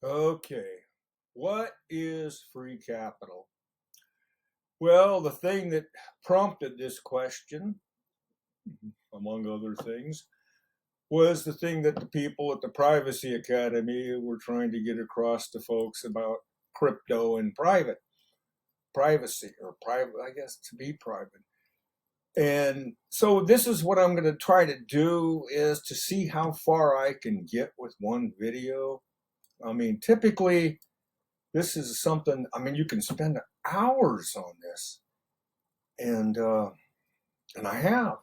Okay, what is free capital? Well, the thing that prompted this question, among other things, was the thing that the people at the Privacy Academy were trying to get across to folks about crypto and privacy, or private, I guess, to be private. And so this is what I'm going to try to do, is to see how far I can get with one video. I mean, typically this is something, I mean, you can spend hours on this, and I have.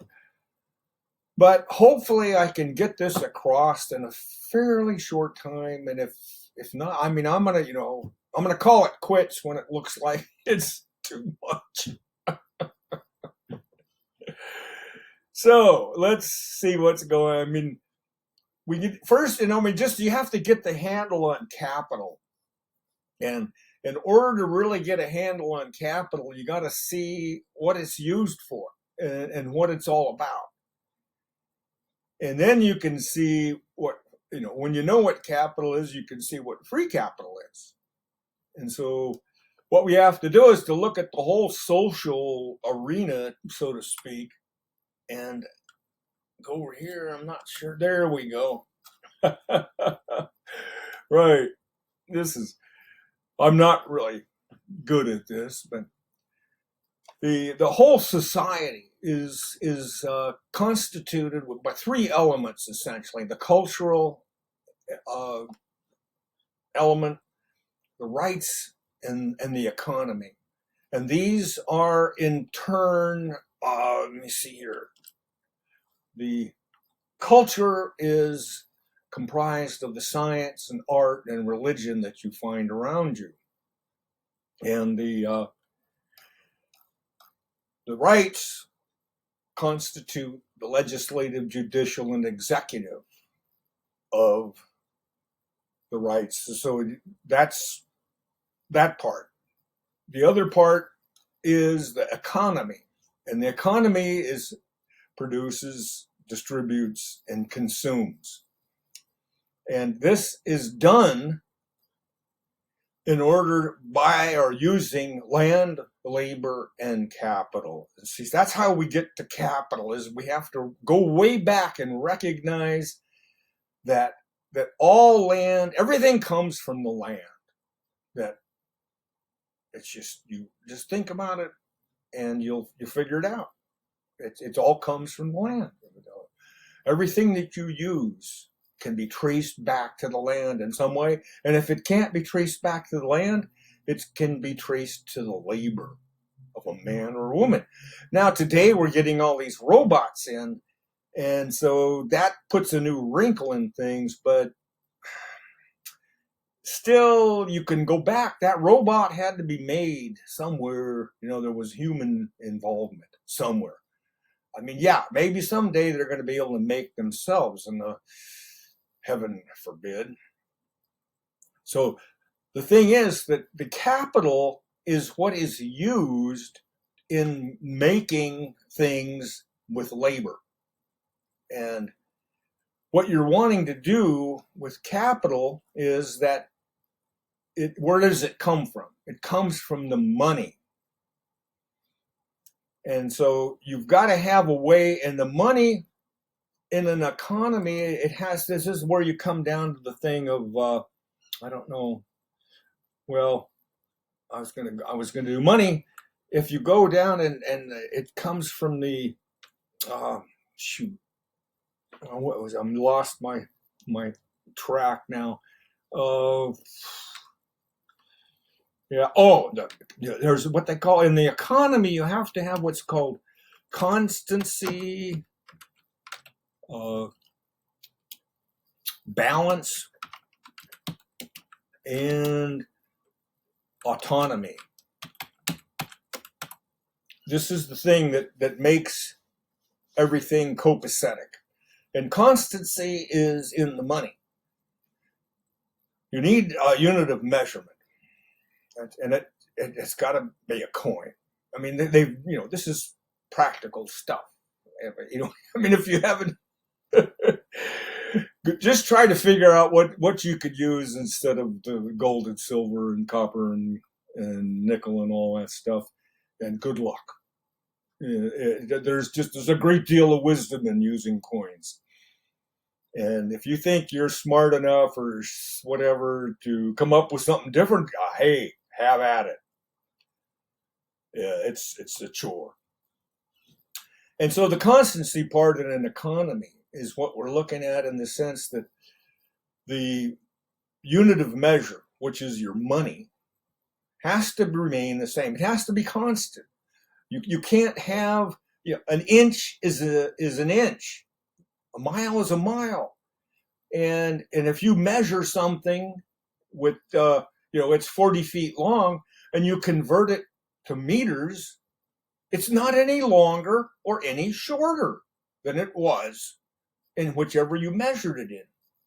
But hopefully I can get this across in a fairly short time. And if not, I mean, I'm gonna call it quits when it looks like it's too much. So let's see what's going on. I mean, we get first, I mean, just you have to get the handle on capital. And in order to really get a handle on capital, you got to see what it's used for, and what it's all about. And then you can see what, when you know what capital is, you can see what free capital is. And so what we have to do is to look at the whole social arena, so to speak, and go over here. I'm not sure. There we go. Right. I'm not really good at this, but the whole society is constituted by three elements, essentially: the cultural uh, element, the rights, and the economy. And these are in turn, let me see here. The culture is comprised of the science and art and religion that you find around you, and the rights constitute the legislative, judicial, and executive of the rights. So that's that part. The other part is the economy, and the economy produces, distributes, and consumes. And this is done in order by or using land, labor, and capital. See, that's how we get to capital, is we have to go way back and recognize that all land, everything comes from the land. That it's just, you just think about it and you'll figure it out. It all comes from the land. Everything that you use can be traced back to the land in some way. And if it can't be traced back to the land, it can be traced to the labor of a man or a woman. Now, today we're getting all these robots in, and so that puts a new wrinkle in things, but still, you can go back. That robot had to be made somewhere. There was human involvement somewhere. I mean, yeah, maybe someday they're going to be able to make themselves, and heaven forbid. So the thing is that the capital is what is used in making things with labor. And what you're wanting to do with capital is that where does it come from? It comes from the money. And so you've got to have a way, and the money in an economy, this is where you come down to the thing of, I don't know. Well, I was gonna do money. If you go down and it comes from the, shoot, what was, I'm lost my track now. Yeah. Oh, there's what they call in the economy. You have to have what's called constancy, balance, and autonomy. This is the thing that makes everything copacetic. And constancy is in the money. You need a unit of measurement, and it's got to be a coin. I mean, this is practical stuff. I mean, if you haven't, just try to figure out what you could use instead of the gold and silver and copper and nickel and all that stuff. And good luck. There's a great deal of wisdom in using coins. And if you think you're smart enough or whatever to come up with something different, hey, have at it. Yeah, it's a chore. And so the constancy part in an economy is what we're looking at in the sense that the unit of measure, which is your money, has to remain the same. It has to be constant. You can't have, an inch is an inch, a mile is a mile, and if you measure something with it's 40 feet long and you convert it to meters, it's not any longer or any shorter than it was in whichever you measured it in.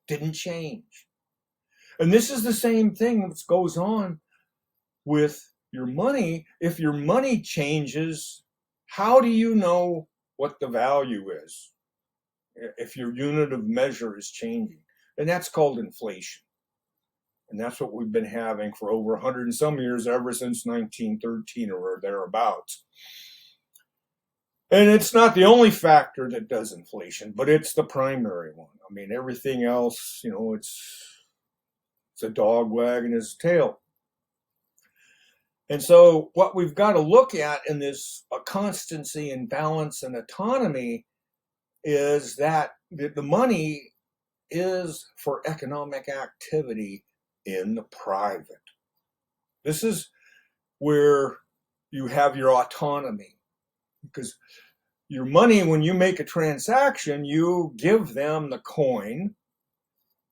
Didn't change. And this is the same thing that goes on with your money. If your money changes, how do you know what the value is if your unit of measure is changing? And that's called inflation. And that's what we've been having for over 100 and some years, ever since 1913 or thereabouts. And it's not the only factor that does inflation, but it's the primary one. I mean, everything else, it's a dog wagging his tail. And so what we've got to look at in this constancy and balance and autonomy is that the money is for economic activity in the private. This is where you have your autonomy, because your money, when you make a transaction, you give them the coin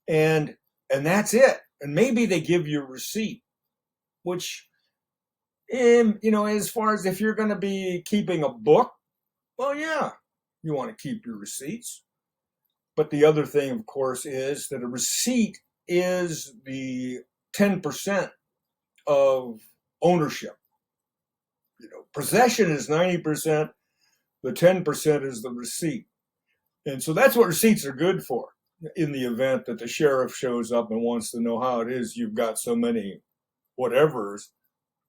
and that's it. And maybe they give you a receipt, which, as far as if you're going to be keeping a book, well, yeah, you want to keep your receipts. But the other thing, of course, is that a receipt is the 10% of ownership. Possession is 90%. The 10% is the receipt. And so that's what receipts are good for, in the event that the sheriff shows up and wants to know how it is you've got so many whatevers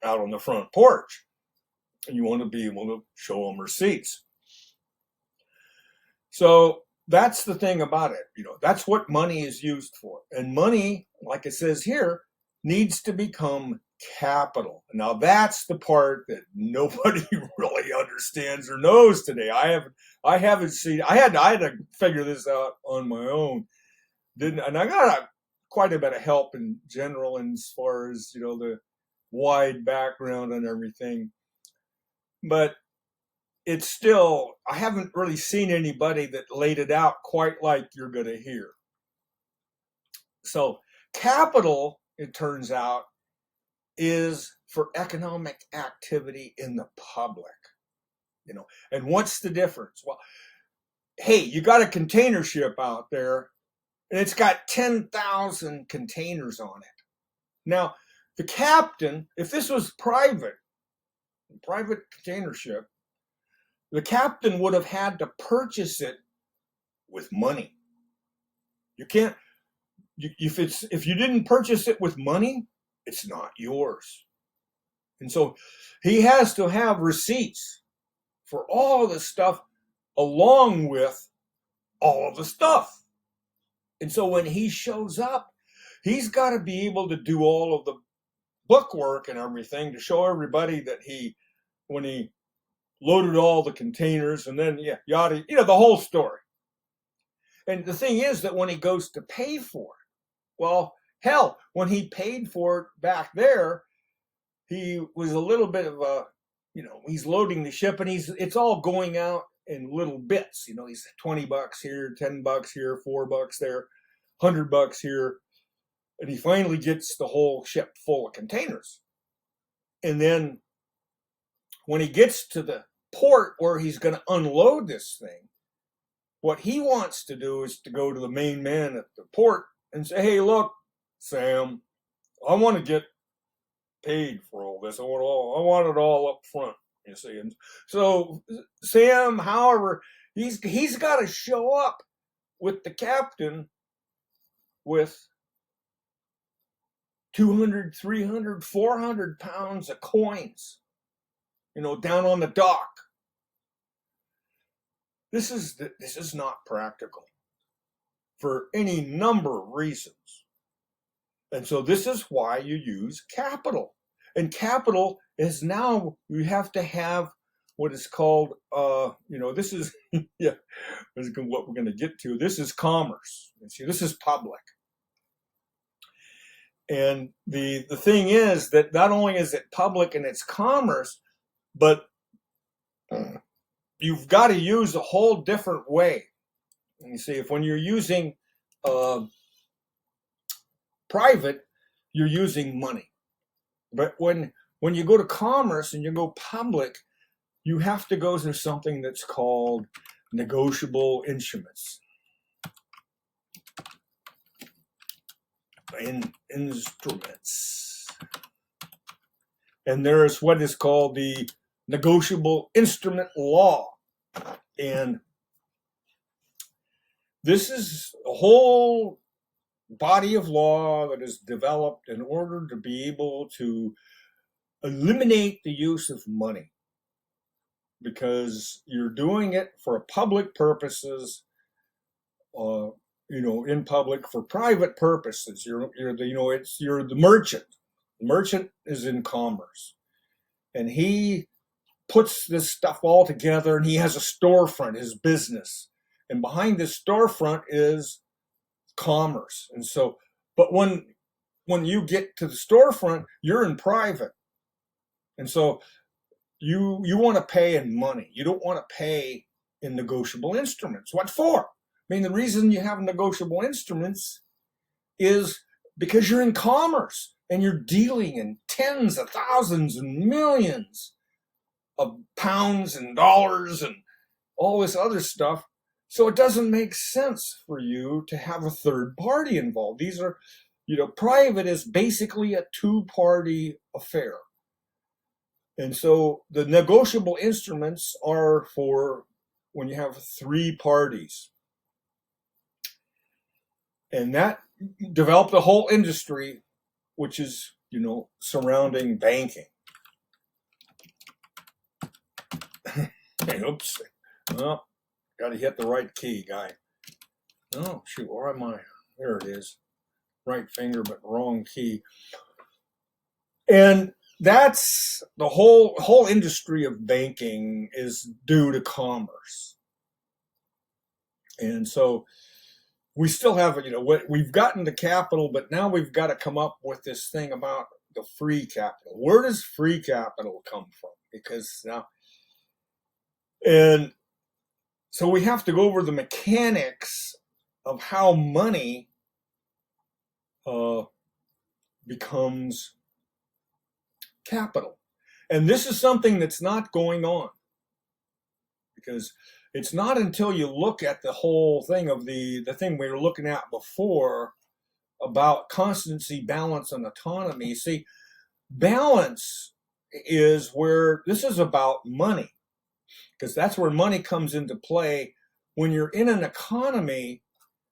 out on the front porch. And you want to be able to show them receipts. So that's the thing about it. That's what money is used for. And money, like it says here, needs to become capital. Now that's the part that nobody really understands or knows today. I haven't seen. I had to figure this out on my own. And I got quite a bit of help in general, and as far as the wide background and everything. But it's still, I haven't really seen anybody that laid it out quite like you're going to hear. So capital, it turns out, is for economic activity in the public. And what's the difference? Well, hey, you got a container ship out there and it's got 10,000 containers on it. Now, the captain, if this was private container ship, the captain would have had to purchase it with money. You can't, if you didn't purchase it with money, it's not yours. And so he has to have receipts for all the stuff along with all of the stuff. And so when he shows up, he's got to be able to do all of the bookwork and everything to show everybody that when he loaded all the containers and then, yada, the whole story. And the thing is that when he goes to pay for it, well, hell, when he paid for it back there, he was a little bit of a, he's loading the ship and it's all going out in little bits. He's $20 here, $10 here, $4 there, $100 here. And he finally gets the whole ship full of containers. And then when he gets to the port where he's going to unload this thing, what he wants to do is to go to the main man at the port and say, hey, look, Sam, I want to get paid for all this. I want it all up front, you see. And so Sam, however, he's got to show up with the captain with 200, 300, 400 pounds of coins, down on the dock. This is not practical for any number of reasons. And so this is why you use capital. And capital is now, you have to have what is called, this is, yeah, this is what we're going to get to. This is commerce. See, this is public. And the thing is that not only is it public and it's commerce, but you've got to use a whole different way. And you see, if when you're using private, you're using money. But when you go to commerce and you go public, you have to go through something that's called negotiable instruments. Instruments. And there is what is called the negotiable instrument law. And this is a whole body of law that is developed in order to be able to eliminate the use of money, because you're doing it for public purposes, in public for private purposes. You're the merchant. The merchant is in commerce, and he puts this stuff all together, and he has a storefront, his business, and behind this storefront is commerce. And so, but when you get to the storefront, you're in private, and so you want to pay in money. You don't want to pay in negotiable instruments. What for? I mean, the reason you have negotiable instruments is because you're in commerce and you're dealing in tens of thousands and millions of pounds and dollars and all this other stuff. So it doesn't make sense for you to have a third party involved. These are, private is basically a two-party affair. And so the negotiable instruments are for when you have three parties. And that developed a whole industry, which is, surrounding banking. Oops. Well, got to hit the right key, guy. Oh, shoot, where am I? There it is. Right finger, but wrong key. And that's the whole industry of banking is due to commerce. And so we still have, we've gotten to capital, but now we've got to come up with this thing about the free capital. Where does free capital come from? Because now, and so we have to go over the mechanics of how money becomes capital. And this is something that's not going on, because it's not until you look at the whole thing of the thing we were looking at before about constancy, balance, and autonomy. See, balance is where this is about money, because that's where money comes into play. When you're in an economy,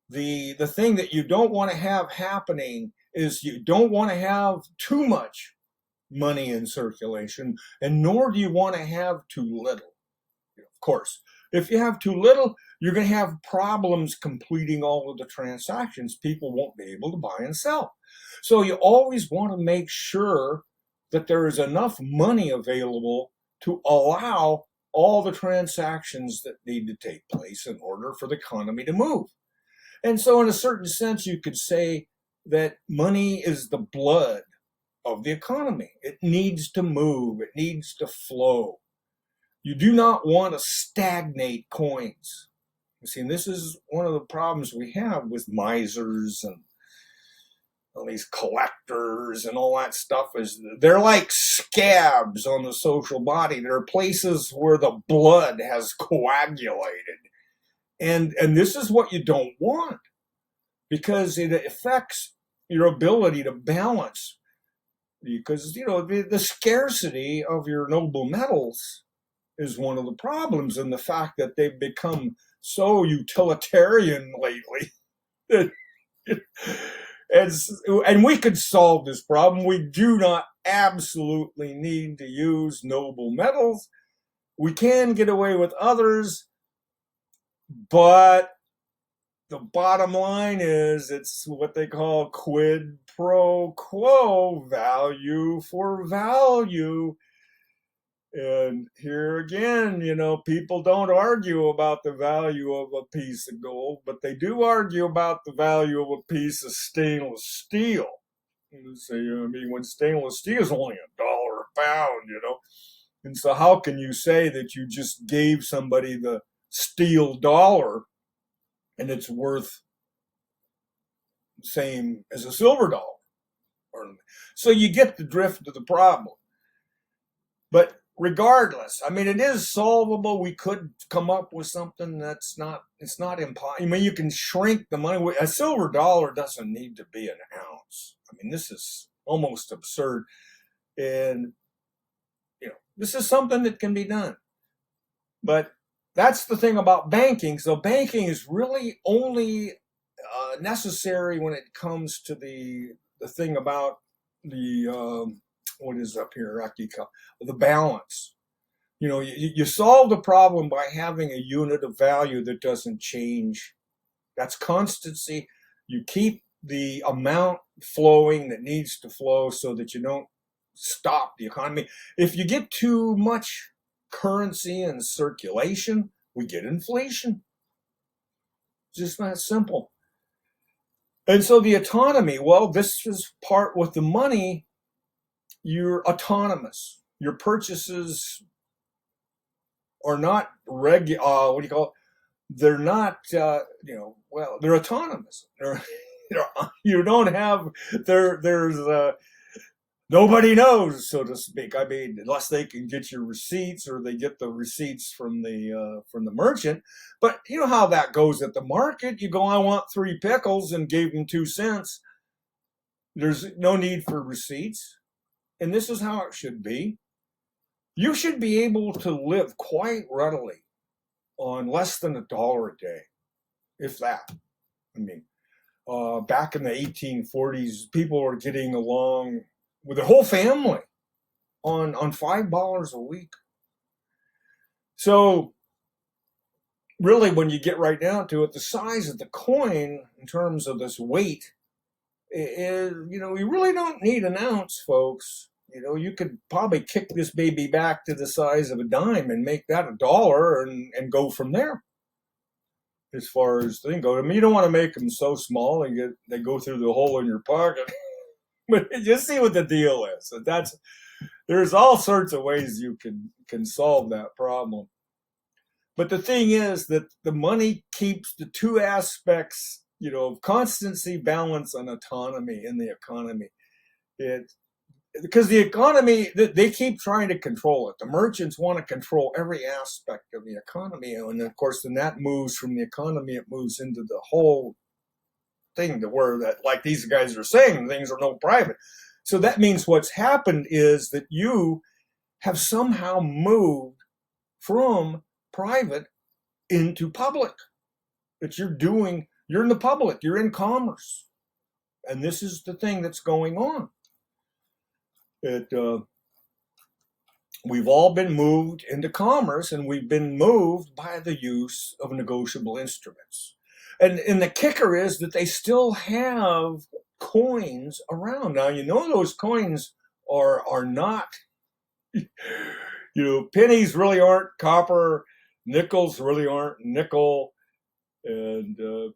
the thing that you don't want to have happening is you don't want to have too much money in circulation, and nor do you want to have too little. Of course, if you have too little, you're going to have problems completing all of the transactions. People won't be able to buy and sell. So you always want to make sure that there is enough money available to allow all the transactions that need to take place in order for the economy to move. And so in a certain sense, you could say that money is the blood of the economy. It needs to move. It needs to flow. You do not want to stagnate coins. You see, and this is one of the problems we have with misers and all these collectors and all that stuff, is they're like scabs on the social body. They're places where the blood has coagulated. And this is what you don't want, because it affects your ability to balance. Because, the scarcity of your noble metals is one of the problems, and the fact that they've become so utilitarian lately that And we could solve this problem. We do not absolutely need to use noble metals. We can get away with others, but the bottom line is it's what they call quid pro quo, value for value. And here again, people don't argue about the value of a piece of gold, but they do argue about the value of a piece of stainless steel. So, when stainless steel is only $1 a pound. And so how can you say that you just gave somebody the steel dollar and it's worth the same as a silver dollar? So you get the drift of the problem. But regardless, it is solvable. We could come up with something it's not impossible. You can shrink the money. A silver dollar doesn't need to be an ounce. This is almost absurd. And, this is something that can be done. But that's the thing about banking. So banking is really only necessary when it comes to the thing about the, what is up here, Akika, the balance. You solve the problem by having a unit of value that doesn't change. That's constancy. You keep the amount flowing that needs to flow so that you don't stop the economy. If you get too much currency in circulation, we get inflation. Just that simple. And so the autonomy, well, this is part with the money. You're autonomous. Your purchases are not what do you call it? They're not, they're autonomous. You don't have, there's, nobody knows, so to speak. Unless they can get your receipts or they get the receipts from the merchant. But you know how that goes at the market. You go, I want 3 pickles, and gave them 2 cents. There's no need for receipts. And this is how it should be. You should be able to live quite readily on less than $1 a day, if that. Back in the 1840s, people were getting along with their whole family on $5 a week. So really, when you get right down to it, the size of the coin in terms of this weight is, you really don't need an ounce, folks. You could probably kick this baby back to the size of a dime and make that $1 and go from there. As far as things go, you don't want to make them so small and they go through the hole in your pocket. But just see what the deal is. So there's all sorts of ways you can solve that problem. But the thing is that the money keeps the 2 aspects, of constancy, balance, and autonomy in the economy. Because the economy, they keep trying to control it. The merchants want to control every aspect of the economy. And of course, then that moves from the economy, it moves into the whole thing to where that, like these guys are saying, things are no private. So that means what's happened is that you have somehow moved from private into public. That you're in the public, you're in commerce. And this is the thing that's going on. We've all been moved into commerce, and we've been moved by the use of negotiable instruments. And the kicker is that they still have coins around. Now, those coins are not, pennies really aren't copper, nickels really aren't nickel, and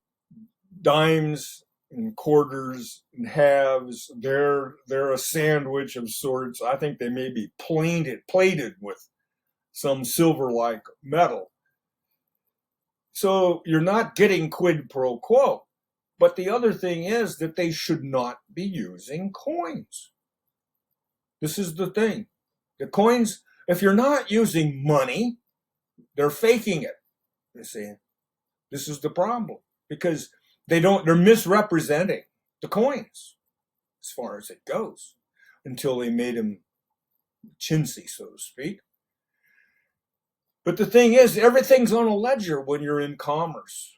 dimes and quarters and halves, they're a sandwich of sorts. I think they may be plated with some silver-like metal. So you're not getting quid pro quo. But the other thing is that they should not be using coins. This is the thing. The coins, if you're not using money, they're faking it. You see, this is the problem, because they're misrepresenting the coins as far as it goes until they made them chintzy, so to speak. But the thing is, everything's on a ledger when you're in commerce.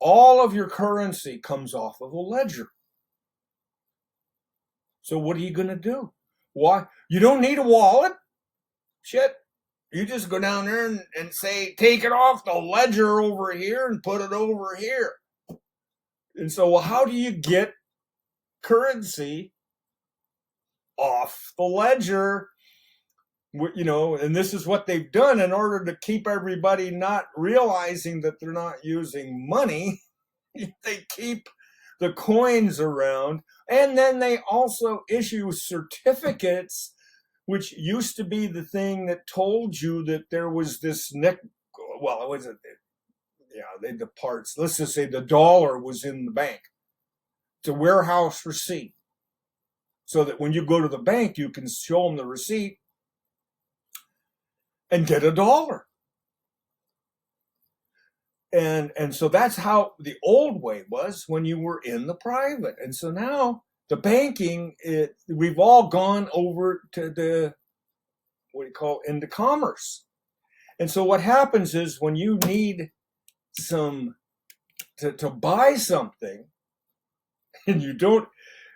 all of your currency comes off of a ledger. So what are you going to do? Why? You don't need a wallet. Shit. You just go down there and say, take it off the ledger over here and put it over here. And so, well, how do you get currency off the ledger? You know, and this is what they've done in order to keep everybody not realizing that they're not using money. They keep the coins around, and then they also issue certificates, which used to be the thing that told you that there was this well, it wasn't, yeah, the parts, let's just say the dollar was in the bank. It's a warehouse receipt, so that when you go to the bank, you can show them the receipt and get a dollar. And so that's how the old way was when you were in the private. And so now the banking, we've all gone over to the, what do you call, into commerce. And so what happens is when you need some to buy something, and you don't,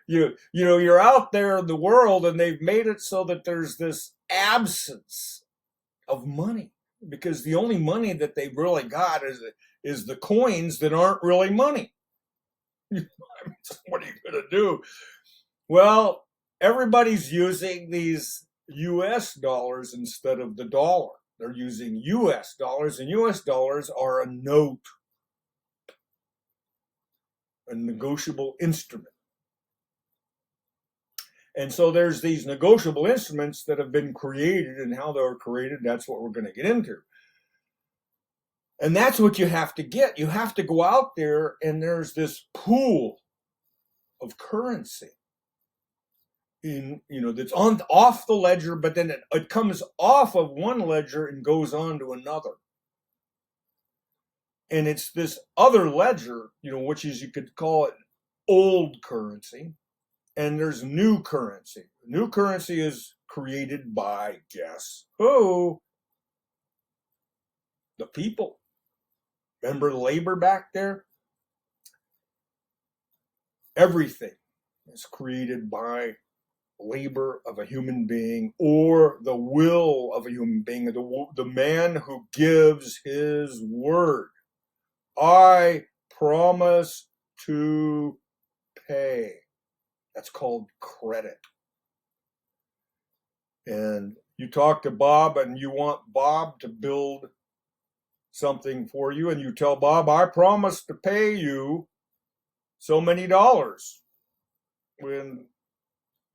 you're out there in the world, and they've made it so that there's this absence of money, because the only money that they've really got is the coins that aren't really money. What are you going to do? Well, everybody's using these US dollars instead of the dollar. They're using US dollars, and US dollars are a note, a negotiable instrument. And so there's these negotiable instruments that have been created, and how they were created, that's what we're going to get into. And that's what you have to get. You have to go out there, and there's this pool of currency that's off the ledger, but then it comes off of one ledger and goes on to another. And it's this other ledger, which is, you could call it old currency. And there's new currency. New currency is created by, guess who? The people. Remember labor back there? Everything is created by labor of a human being, or the will of a human being, the man who gives his word. I promise to pay. That's called credit. And you talk to Bob, and you want Bob to build something for you, and you tell Bob, I promise to pay you so many dollars when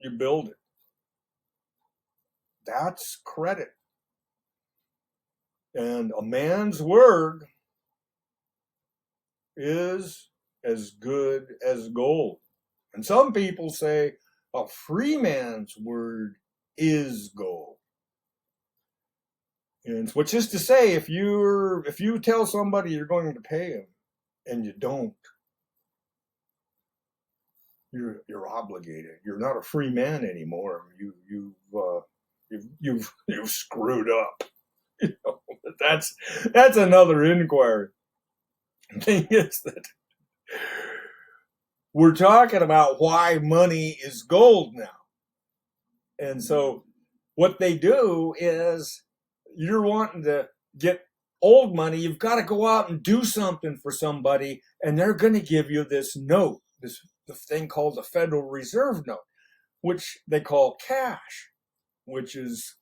you build it. That's credit. And a man's word is as good as gold. And some people say a free man's word is gold. And which is to say, if you tell somebody you're going to pay him and you don't, you're obligated. You're not a free man anymore. You've screwed up. That's another inquiry. The thing is that we're talking about why money is gold now. And so what they do is, you're wanting to get old money, you've got to go out and do something for somebody, and they're going to give you this note, the thing called the Federal Reserve note, which they call cash, which is,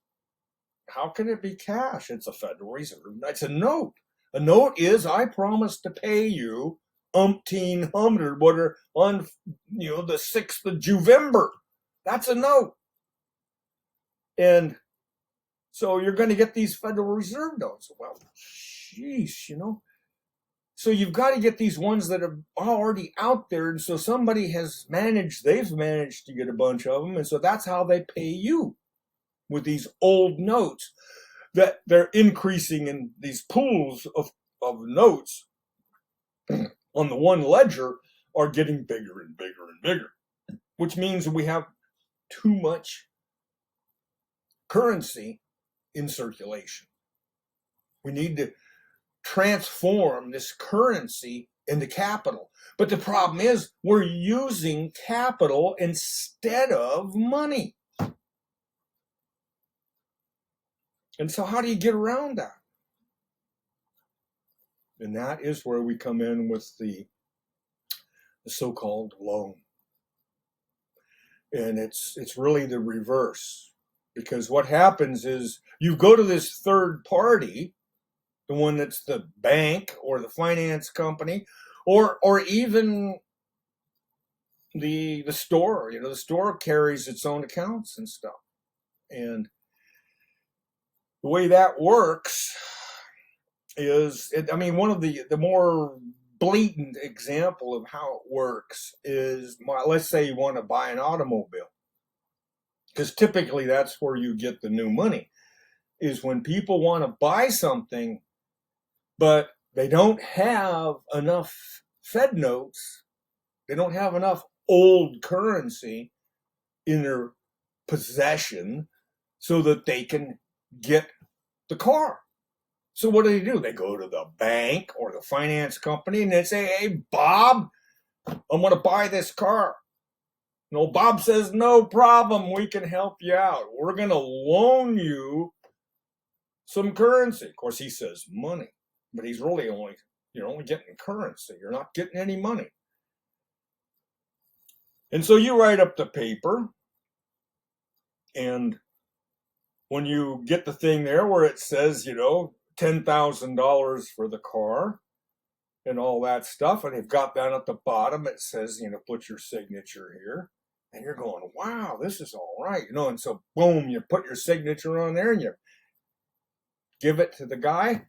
how can it be cash? It's a Federal Reserve. It's a note. A note is, I promise to pay you umpteen hundred, whatever, on the 6th of Juvember. That's a note. And so you're going to get these Federal Reserve notes. Well, sheesh, So you've got to get these ones that are already out there. And so they've managed to get a bunch of them. And so that's how they pay you, with these old notes that they're increasing in these pools of notes on the one ledger are getting bigger and bigger and bigger, which means we have too much currency in circulation. We need to transform this currency into capital. But the problem is we're using capital instead of money. And so how do you get around that? And that is where we come in with the so-called loan. And it's really the reverse. Because what happens is you go to this third party, the one that's the bank or the finance company, or even the store. The store carries its own accounts and stuff. And the way that works is, one of the more blatant example of how it works is, let's say you want to buy an automobile. Because typically that's where you get the new money, is when people want to buy something, but they don't have enough Fed notes, they don't have enough old currency in their possession so that they can get the car. So what do? They go to the bank or the finance company and they say, hey, Bob, I'm going to buy this car. No, Bob says, no problem, we can help you out. We're going to loan you some currency. Of course, he says money, but he's really you're only getting currency. You're not getting any money. And so you write up the paper, and when you get the thing there where it says, $10,000 for the car and all that stuff, and they've got that at the bottom, it says, put your signature here. And you're going, wow, this is all right. And so boom, you put your signature on there and you give it to the guy,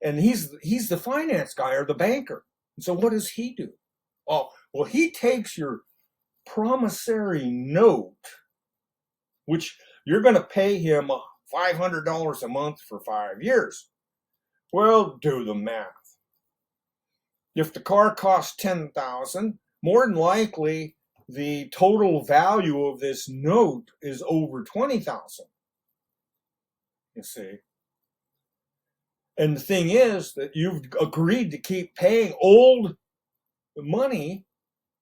and he's the finance guy or the banker. And so what does he do? Oh, well, he takes your promissory note, which you're going to pay him $500 a month for 5 years. Well, do the math. If the car costs $10,000, more than likely the total value of this note is over $20,000. You see. And the thing is that you've agreed to keep paying old money,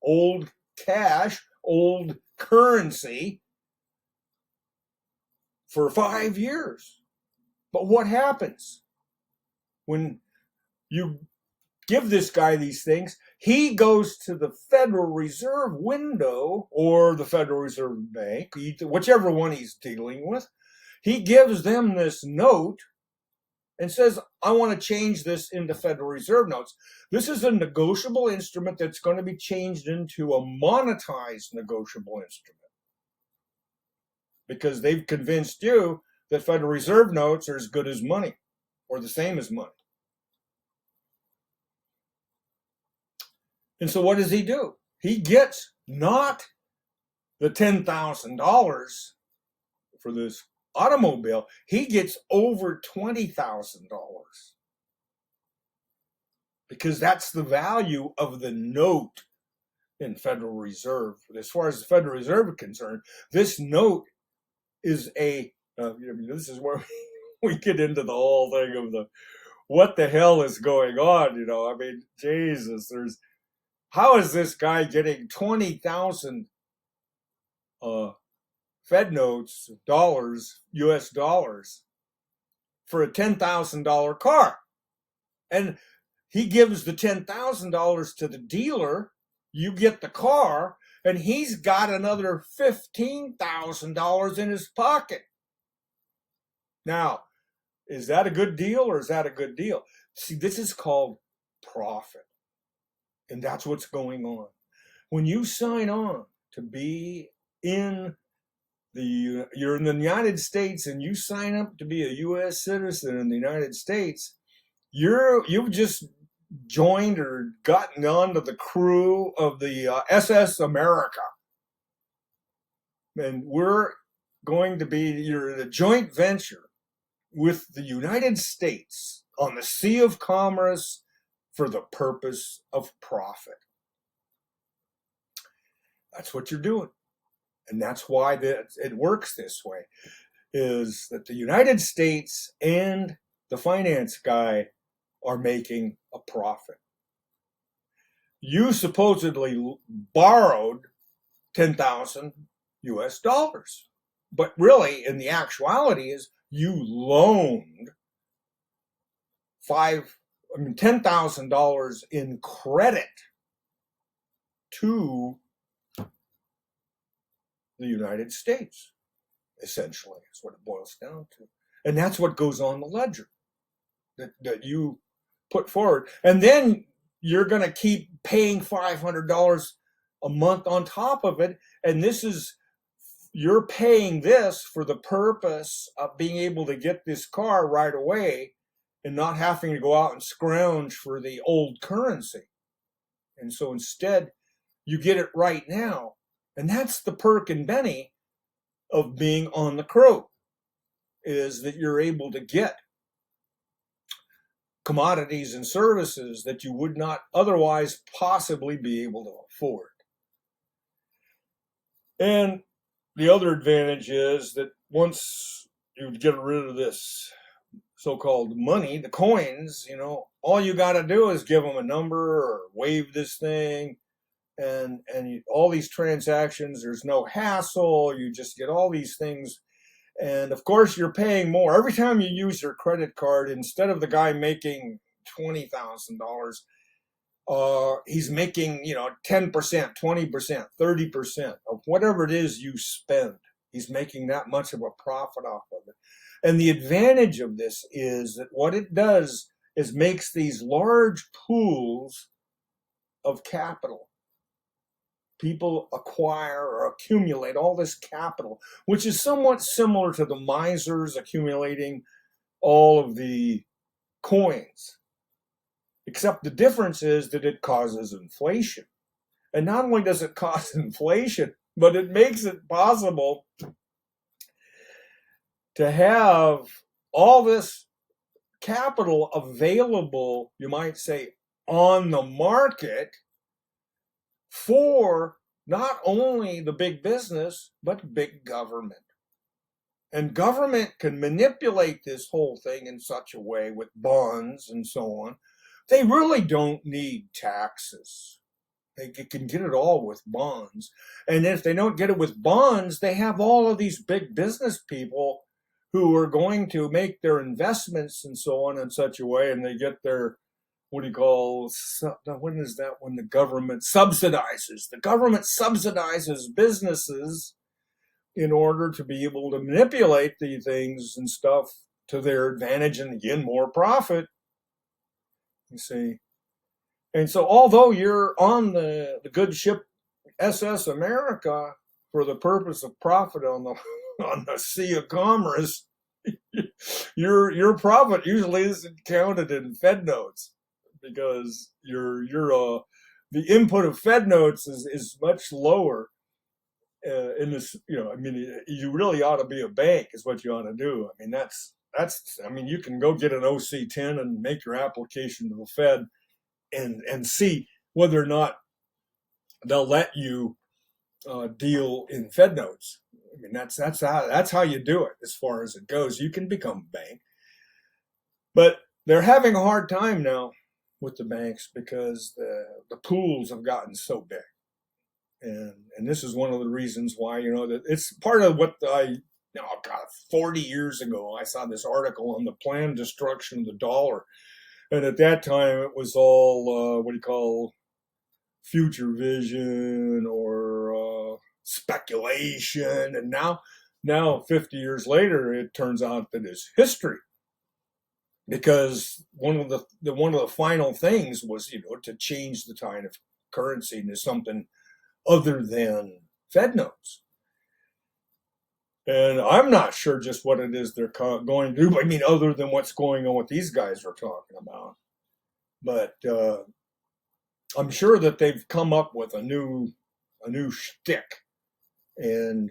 old cash, old currency for 5 years. But what happens when you give this guy these things? He goes to the Federal Reserve window or the Federal Reserve Bank, whichever one he's dealing with. He gives them this note and says, I want to change this into Federal Reserve notes. This is a negotiable instrument that's going to be changed into a monetized negotiable instrument, because they've convinced you that Federal Reserve notes are as good as money or the same as money. And so what does he do? He gets not the $10,000 for this automobile, he gets over $20,000, because that's the value of the note in Federal Reserve. As far as the Federal Reserve is concerned, this note is this is where we get into the whole thing of what the hell is going on. Jesus, how is this guy getting 20,000 Fed notes, US dollars, for a $10,000 car? And he gives the $10,000 to the dealer, you get the car, and he's got another $15,000 in his pocket. Now, is that a good deal or is that a good deal? See, this is called profit. And that's what's going on. When you sign on to be you're in the United States and you sign up to be a U.S. citizen in the United States, you've just joined or gotten onto the crew of the SS America. And you're in a joint venture with the United States on the Sea of Commerce for the purpose of profit. That's what you're doing. And that's why it works this way, is that the United States and the finance guy are making a profit. you supposedly borrowed 10,000 US dollars. But really, in the actuality, is you loaned $10,000 in credit to the United States, essentially, is what it boils down to. And that's what goes on the ledger that you put forward. And then you're going to keep paying $500 a month on top of it. And you're paying this for the purpose of being able to get this car right away and not having to go out and scrounge for the old currency. And so instead, you get it right now. And that's the perk and Benny of being on the crow, is that you're able to get commodities and services that you would not otherwise possibly be able to afford. And the other advantage is that once you get rid of this so-called money, the coins, all you got to do is give them a number or wave this thing, and all these transactions, there's no hassle. You just get all these things. And of course, you're paying more. Every time you use your credit card, instead of the guy making $20,000, he's making, 10%, 20%, 30% of whatever it is you spend. He's making that much of a profit off of it. And the advantage of this is that what it does is makes these large pools of capital. People acquire or accumulate all this capital, which is somewhat similar to the misers accumulating all of the coins. Except the difference is that it causes inflation. And not only does it cause inflation, but it makes it possible to have all this capital available, you might say, on the market for not only the big business, but big government. And government can manipulate this whole thing in such a way with bonds and so on. They really don't need taxes. They can get it all with bonds. And if they don't get it with bonds, they have all of these big business people who are going to make their investments and so on in such a way, and they get their, when is that when the government subsidizes? The government subsidizes businesses in order to be able to manipulate the things and stuff to their advantage and again, more profit. You see. And so although you're on the good ship SS America for the purpose of profit on the sea of commerce, your profit usually isn't counted in Fed notes, because the input of Fed notes is much lower in this. You really ought to be a bank is what you ought to do. You can go get an OC-10 and make your application to the Fed and see whether or not they'll let you deal in Fed notes. That's how you do it as far as it goes. You can become a bank. But they're having a hard time now with the banks because the pools have gotten so big. And this is one of the reasons why, that it's part of what 40 years ago, I saw this article on the planned destruction of the dollar. And at that time, it was all, future vision or speculation. And now 50 years later, it turns out that it's history. Because one of the final things was, to change the kind of currency into something other than Fed notes. And I'm not sure just what it is they're going to do. Other than what's going on, what these guys are talking about. But I'm sure that they've come up with a new shtick, and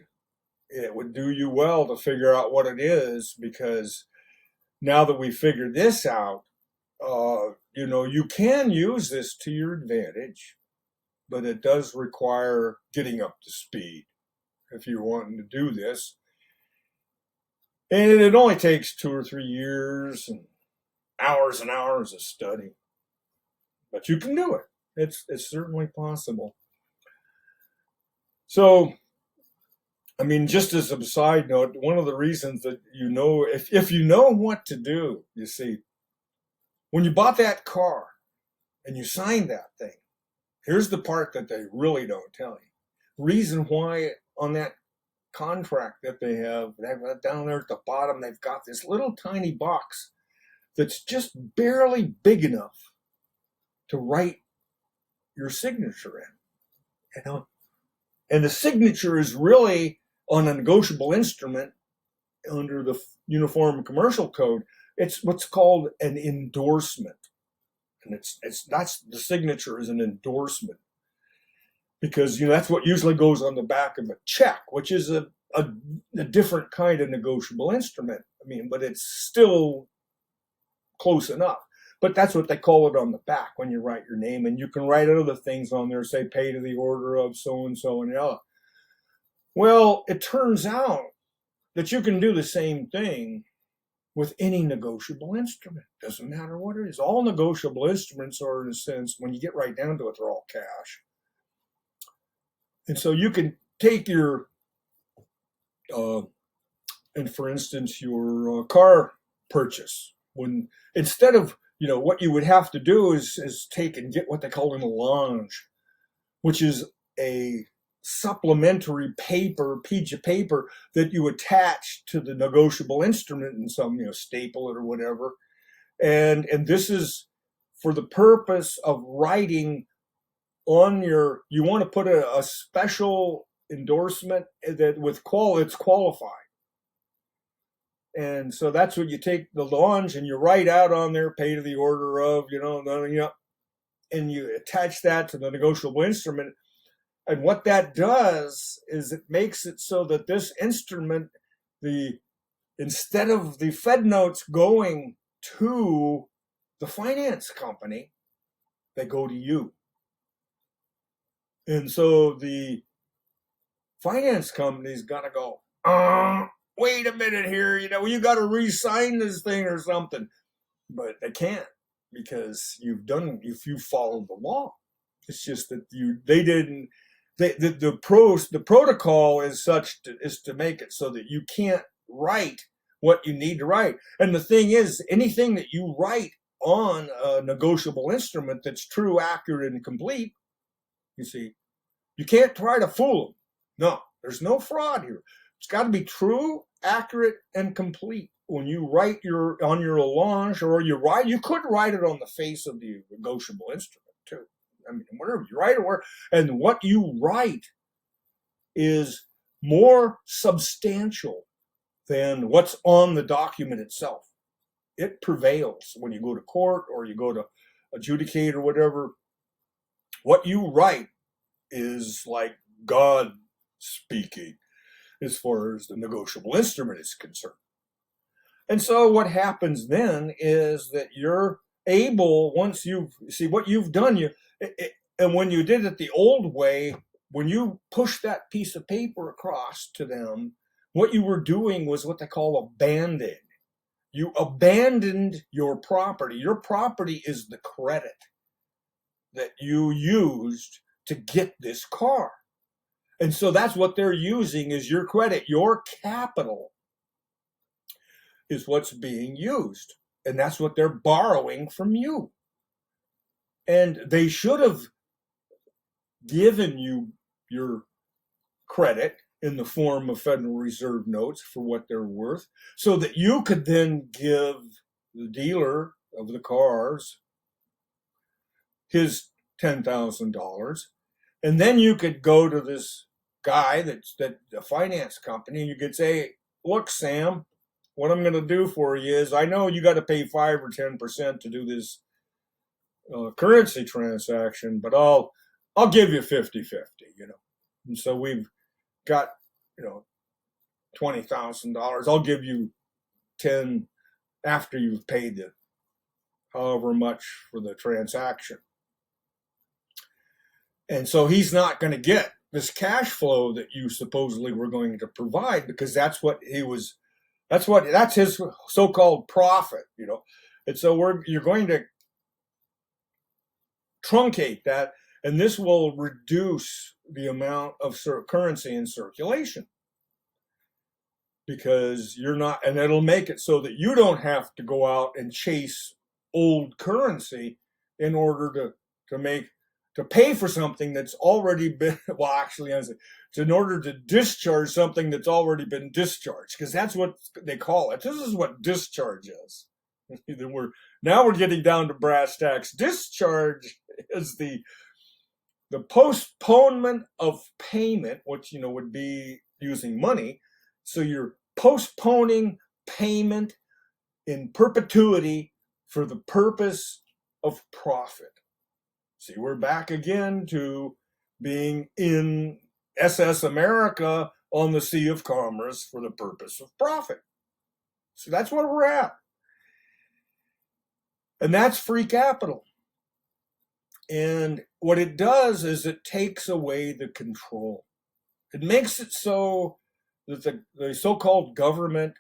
it would do you well to figure out what it is, because now that we figured this out, you can use this to your advantage, but it does require getting up to speed if you're wanting to do this. And it only takes 2 or 3 years and hours of study. But you can do it. It's certainly possible. So, I mean, just as a side note, one of the reasons that if you know what to do, you see, when you bought that car and you signed that thing, here's the part that they really don't tell you. Reason why on that contract that they've down there at the bottom, they've got this little tiny box that's just barely big enough to write your signature in, and the signature is really on a negotiable instrument under the Uniform Commercial Code. It's what's called an endorsement, and that's the signature is an endorsement, because that's what usually goes on the back of a check, which is a different kind of negotiable instrument. I mean, but it's still close enough. But that's what they call it on the back when you write your name, and you can write other things on there, say pay to the order of so and so and the other. Well, it turns out that you can do the same thing with any negotiable instrument. Doesn't matter what it is. All negotiable instruments are, in a sense, when you get right down to it, they're all cash. And so you can take your, and for instance, your car purchase, when instead of, what you would have to do is take and get what they call an allonge, which is a supplementary piece of paper that you attach to the negotiable instrument and some, staple it or whatever. And this is for the purpose of writing on you want to put a special endorsement that it's qualified. And so that's what you take the allonge and you write out on there, pay to the order of, and you attach that to the negotiable instrument. And what that does is it makes it so that this instrument, instead of the Fed notes going to the finance company, they go to you. And so the finance company's got to go, wait a minute here, you got to re-sign this thing or something. But they can't, because if you followed the law. It's just that they didn't. The protocol is to make it so that you can't write what you need to write. And the thing is, anything that you write on a negotiable instrument that's true, accurate, and complete, you see, you can't try to fool them. No, there's no fraud here. It's got to be true, accurate, and complete. When you write on your allonge, or you could write it on the face of the negotiable instrument too. I mean, whatever you write, and what you write is more substantial than what's on the document itself. It prevails when you go to court or you go to adjudicate or whatever. What you write is like God speaking as far as the negotiable instrument is concerned. And so what happens then is that you're able, once you see what you've done, and when you did it the old way, when you push that piece of paper across to them, what you were doing was what they call abandon. You abandoned your property. Your property is the credit that you used to get this car. And so that's what they're using is your credit. Your capital is what's being used. And that's what they're borrowing from you. And they should have given you your credit in the form of Federal Reserve notes for what they're worth, so that you could then give the dealer of the cars his $10,000. And then you could go to this guy that the finance company, and you could say, look, Sam, what I'm going to do for you is, I know you got to pay 5 or 10% to do this currency transaction, but I'll give you 50-50, And so we've got, $20,000. I'll give you 10 after you've paid the however much for the transaction. And so he's not going to get this cash flow that you supposedly were going to provide, because that's his so-called profit, And so you're going to truncate that, and this will reduce the amount of currency in circulation, because you're not, and it'll make it so that you don't have to go out and chase old currency in order to pay for something that's already been, well, actually, it's in order to discharge something that's already been discharged, because that's what they call it. This is what discharge is. Now we're getting down to brass tacks. Discharge is the postponement of payment, which would be using money. So you're postponing payment in perpetuity for the purpose of profit. See, we're back again to being in SS America on the Sea of Commerce for the purpose of profit. So that's where we're at. And that's free capital. And what it does is it takes away the control. It makes it so that the so-called government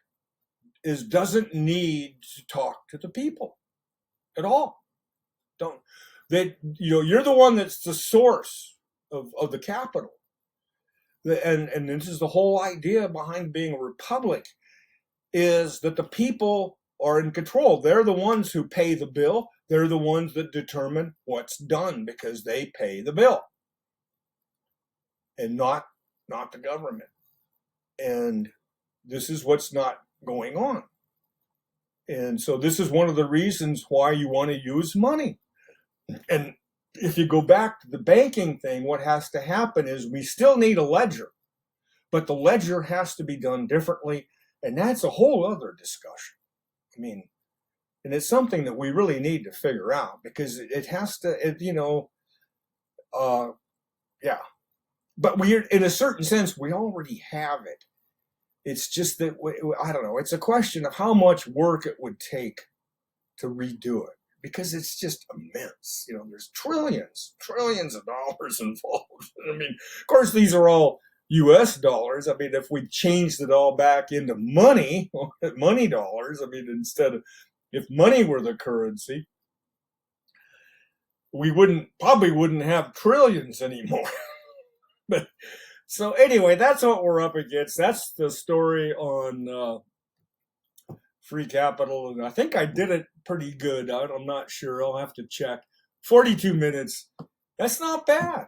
doesn't need to talk to the people at all. You're the one that's the source of the capital. And this is the whole idea behind being a republic, is that the people are in control. They're the ones who pay the bill. They're the ones that determine what's done because they pay the bill, and not the government. And this is what's not going on. And so this is one of the reasons why you want to use money. And if you go back to the banking thing, what has to happen is we still need a ledger, but the ledger has to be done differently. And that's a whole other discussion. I mean, and it's something that we really need to figure out, because it has to, yeah. But in a certain sense, we already have it. It's just that, I don't know, it's a question of how much work it would take to redo it, because it's just immense. There's trillions of dollars involved. I mean, of course, these are all US dollars. I mean, if we changed it all back into money dollars, I mean, if money were the currency, we probably wouldn't have trillions anymore. But so anyway, that's what we're up against. That's the story on free capital, and I think I did it pretty good. I'm not sure. I'll have to check. 42 minutes. That's not bad.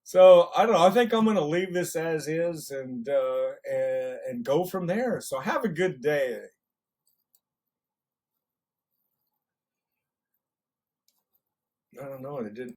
So I don't know. I think I'm going to leave this as is and go from there. So have a good day. I don't know. It didn't.